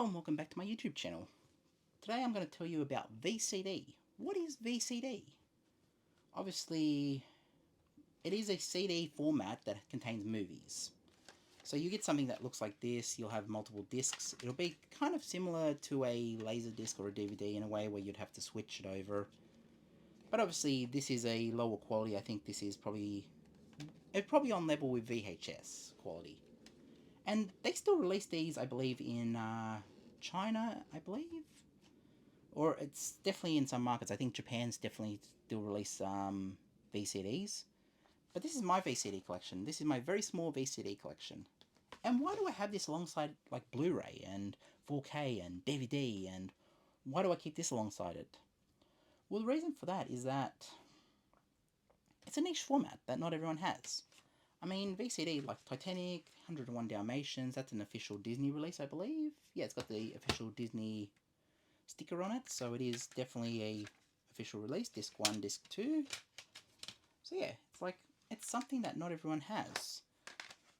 Hello and welcome back to my YouTube channel. Today I'm going to tell you about VCD. What is VCD? Obviously, it is a CD format that contains movies. So you get something that looks like this, you'll have multiple discs. It'll be kind of similar to a laser disc or a DVD in a way where you'd have to switch it over. But obviously this is a lower quality. I think this is probably on level with VHS quality. And they still release these, I believe, in China, I believe? Or it's definitely in some markets. I think Japan's definitely still release VCDs. But this is my VCD collection. This is my very small VCD collection. And why do I have this alongside, like, Blu-ray and 4K and DVD, and why do I keep this alongside it? Well, the reason for that is that it's a niche format that not everyone has. I mean, VCD, like Titanic, 101 Dalmatians, that's an official Disney release, I believe. Yeah, it's got the official Disney sticker on it, so it is definitely a official release, disc 1, disc 2. So yeah, it's something that not everyone has.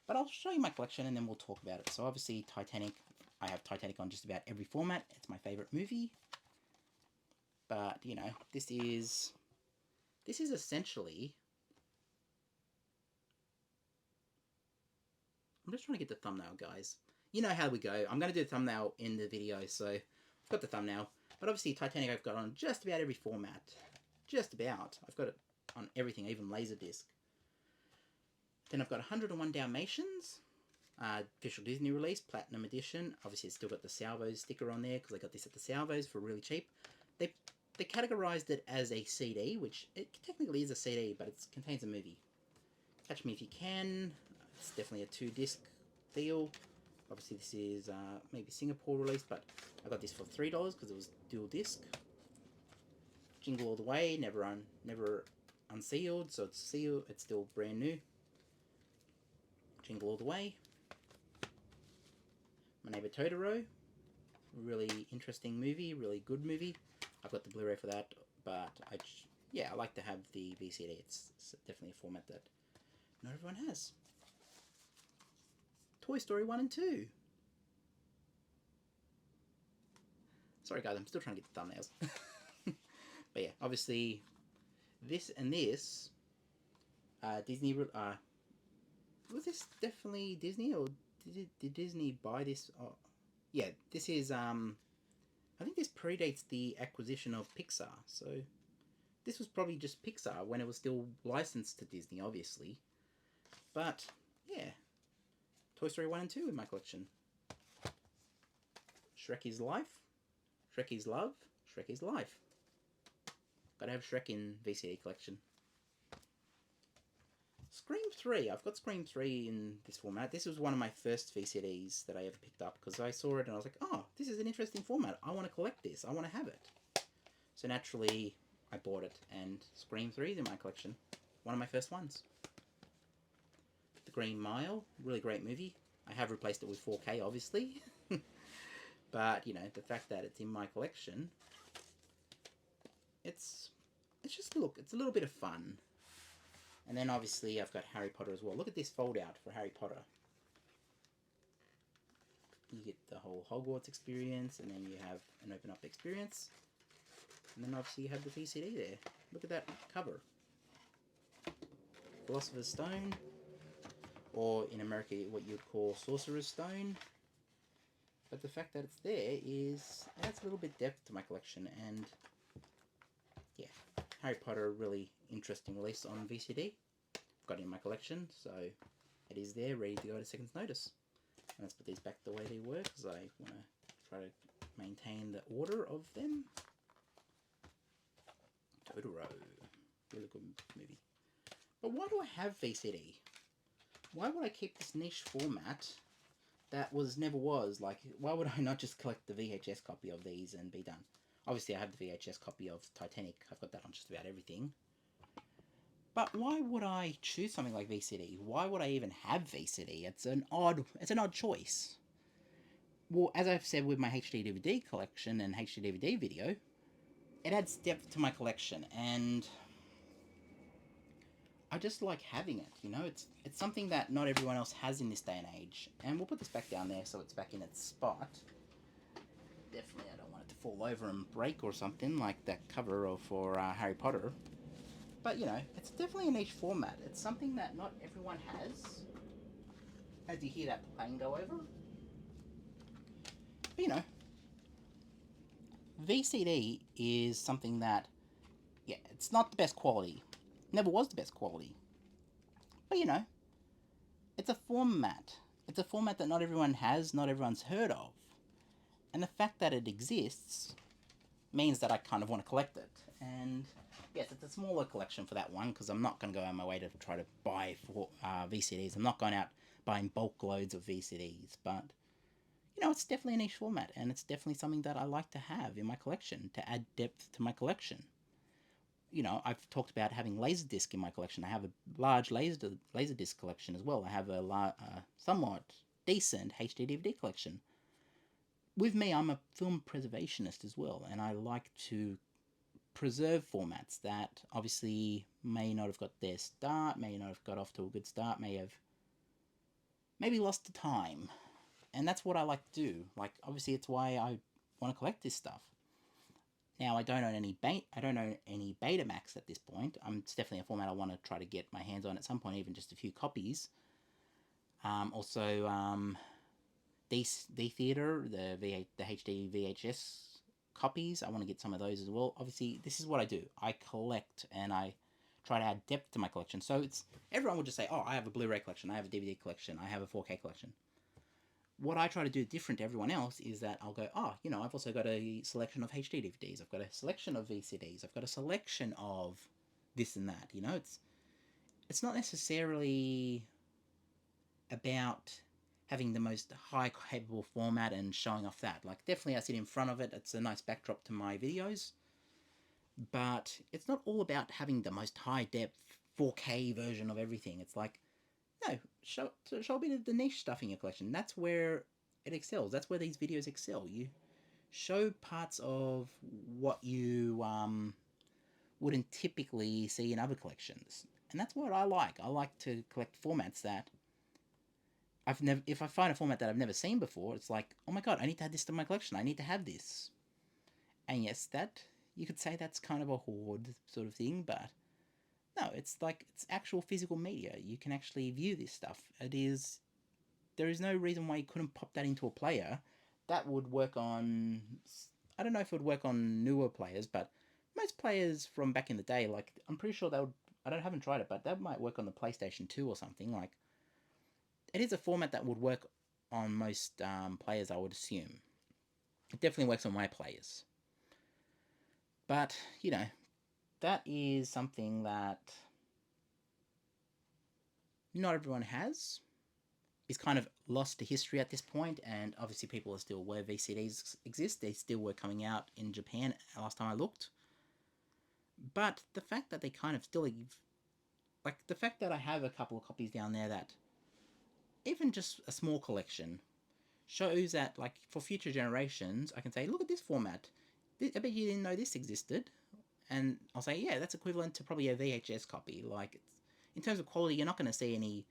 But I'll show you my collection and then we'll talk about it. So obviously Titanic, I have Titanic on just about every format. It's my favourite movie. But, you know, this is essentially... I'm just trying to get the thumbnail, guys. You know how we go. I'm going to do the thumbnail in the video, so I've got the thumbnail. But obviously, Titanic I've got on just about every format. Just about. I've got it on everything, even Laserdisc. Then I've got 101 Dalmatians. Official Disney release, Platinum Edition. Obviously, it's still got the Salvos sticker on there, because I got this at the Salvos for really cheap. They categorized it as a CD, which it technically is a CD, but it contains a movie. Catch Me If You Can. It's definitely a 2-disc deal. Obviously this is maybe Singapore release, but I got this for $3 because it was dual disc. Jingle All the Way, never unsealed, so it's sealed, it's still brand new. Jingle All the Way. My Neighbor Totoro, really interesting movie, really good movie. I've got the Blu-ray for that, but I like to have the VCD. It's definitely a format that not everyone has. Toy Story 1 and 2. Sorry guys, I'm still trying to get the thumbnails. But yeah, obviously, this and this, Disney, was this definitely Disney, or did Disney buy this? Oh, yeah, this is, I think this predates the acquisition of Pixar, so this was probably just Pixar when it was still licensed to Disney, obviously. But, yeah. Toy Story 1 and 2 in my collection. Shrek is Life. Shrek is Love. Shrek is Life. Gotta have Shrek in VCD collection. Scream 3. I've got Scream 3 in this format. This was one of my first VCDs that I ever picked up because I saw it and I was like, oh, this is an interesting format. I want to collect this. I want to have it. So naturally, I bought it, and Scream 3 is in my collection. One of my first ones. The Green Mile, really great movie. I have replaced it with 4K, obviously. But, you know, the fact that it's in my collection, it's just, look, it's a little bit of fun. And then, obviously, I've got Harry Potter as well. Look at this fold-out for Harry Potter. You get the whole Hogwarts experience, and then you have an open-up experience. And then, obviously, you have the VCD there. Look at that cover. Philosopher's Stone. Or in America, what you'd call Sorcerer's Stone. But the fact that it's there adds a little bit depth to my collection, and yeah, Harry Potter, really interesting release on VCD. I've got it in my collection, so it is there, ready to go to second's notice. And let's put these back the way they were, because I want to try to maintain the order of them. Totoro, really good movie. But why do I have VCD? Why would I keep this niche format that never was? Like, why would I not just collect the VHS copy of these and be done? Obviously, I have the VHS copy of Titanic. I've got that on just about everything. But why would I choose something like VCD? Why would I even have VCD? It's an odd choice. Well, as I've said with my HD DVD collection and HD DVD video, it adds depth to my collection, and I just like having it, you know? It's something that not everyone else has in this day and age. And we'll put this back down there so it's back in its spot. fall over and break or something like that cover of for Harry Potter. But you know, it's definitely a niche format. It's something that not everyone has. As you hear that plane go over, but you know, VCD is something that, yeah, it's not the best quality. Never was the best quality. But you know, it's a format. It's a format that not everyone has, not everyone's heard of. And the fact that it exists means that I kind of want to collect it. And yes, it's a smaller collection for that one because I'm not going to go out of my way to try to buy VCDs. I'm not going out buying bulk loads of VCDs. But, you know, it's definitely a niche format and it's definitely something that I like to have in my collection to add depth to my collection. You know, I've talked about having Laserdisc in my collection. I have a large Laserdisc collection as well. I have a somewhat decent HD DVD collection. With me, I'm a film preservationist as well, and I like to preserve formats that obviously may not have got their start, may not have got off to a good start, may have maybe lost to time. And that's what I like to do. Like, obviously, it's why I want to collect this stuff. Now, I don't own any Betamax at this point. It's definitely a format I want to try to get my hands on at some point, even just a few copies. D Theater, the HD VHS copies, I want to get some of those as well. Obviously, this is what I do. I collect and I try to add depth to my collection. So it's everyone would just say, oh, I have a Blu-ray collection, I have a DVD collection, I have a 4K collection. What I try to do different to everyone else is that I'll go, oh, you know, I've also got a selection of HD DVDs, I've got a selection of VCDs, I've got a selection of this and that. You know, it's not necessarily about having the most high capable format and showing off that. Like, definitely I sit in front of it, it's a nice backdrop to my videos, but it's not all about having the most high depth 4K version of everything. It's like, no, show a bit of the niche stuff in your collection. That's where it excels. That's where these videos excel. You show parts of what you wouldn't typically see in other collections. And that's what I like. I like to collect formats that if I find a format that I've never seen before, it's like, oh my god, I need to add this to my collection. I need to have this. And yes, that you could say that's kind of a hoard sort of thing, but no, it's like it's actual physical media. You can actually view this stuff. There is no reason why you couldn't pop that into a player. That would work on, I don't know if it would work on newer players, but most players from back in the day, like, I'm pretty sure haven't tried it, but that might work on the PlayStation 2 or something. Like, it is a format that would work on most players, I would assume. It definitely works on my players. But, you know, that is something that not everyone has. Is kind of lost to history at this point, and obviously people are still aware VCDs exist. They still were coming out in Japan last time I looked. But the fact that they kind of still, like, the fact that I have a couple of copies down there that, even just a small collection, shows that, like, for future generations, I can say, look at this format. I bet you didn't know this existed. And I'll say, yeah, that's equivalent to probably a VHS copy. Like, in terms of quality, you're not going to see any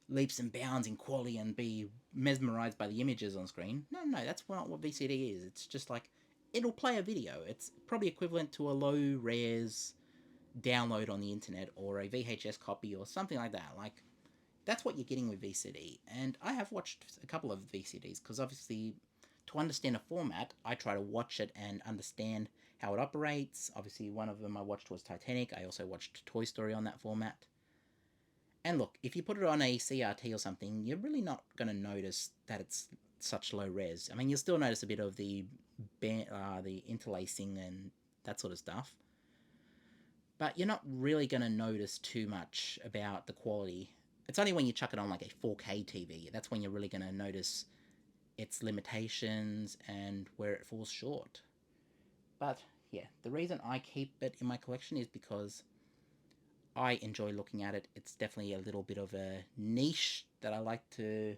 leaps and bounds in quality and be mesmerized by the images on screen. No, that's not what VCD is. It's just like, it'll play a video. It's probably equivalent to a low res download on the internet or a VHS copy or something like that. Like, that's what you're getting with VCD. And I have watched a couple of VCDs because obviously, to understand a format, I try to watch it and understand how it operates. Obviously, one of them I watched was Titanic. I also watched Toy Story on that format. And look, if you put it on a CRT or something, you're really not going to notice that it's such low res. I mean, you'll still notice a bit of the interlacing and that sort of stuff. But you're not really going to notice too much about the quality. It's only when you chuck it on like a 4K TV, that's when you're really going to notice its limitations and where it falls short. But yeah, the reason I keep it in my collection is because I enjoy looking at it. It's definitely a little bit of a niche that I like to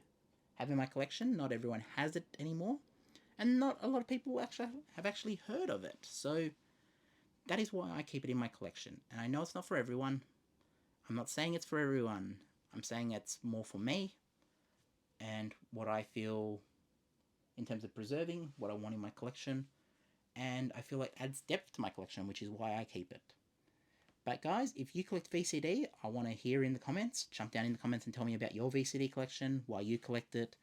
have in my collection. Not everyone has it anymore, and not a lot of people have actually heard of it. So that is why I keep it in my collection. And I know it's not for everyone. I'm not saying it's for everyone. I'm saying it's more for me and what I feel in terms of preserving, what I want in my collection, and I feel it adds depth to my collection, which is why I keep it. But guys, if you collect VCD, I want to hear in the comments. Jump down in the comments and tell me about your VCD collection, why you collect it.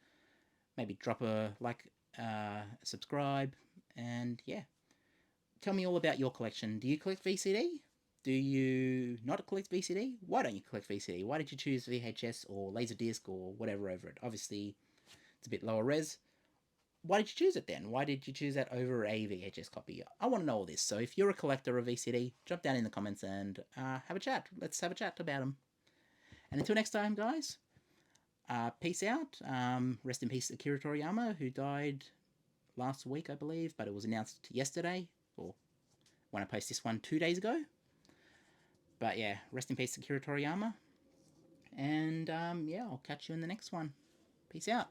Maybe drop a like, subscribe, and yeah. Tell me all about your collection. Do you collect VCD? Do you not collect VCD? Why don't you collect VCD? Why did you choose VHS or Laserdisc or whatever over it? Obviously, it's a bit lower res. Why did you choose it then? Why did you choose that over a VHS copy? I want to know all this. So if you're a collector of VCD, jump down in the comments and have a chat. Let's have a chat about them. And until next time, guys, peace out. Rest in peace, Akira Toriyama, who died last week, I believe, but it was announced yesterday, or when I post this one 2 days ago. But yeah, rest in peace, Akira Toriyama. And yeah, I'll catch you in the next one. Peace out.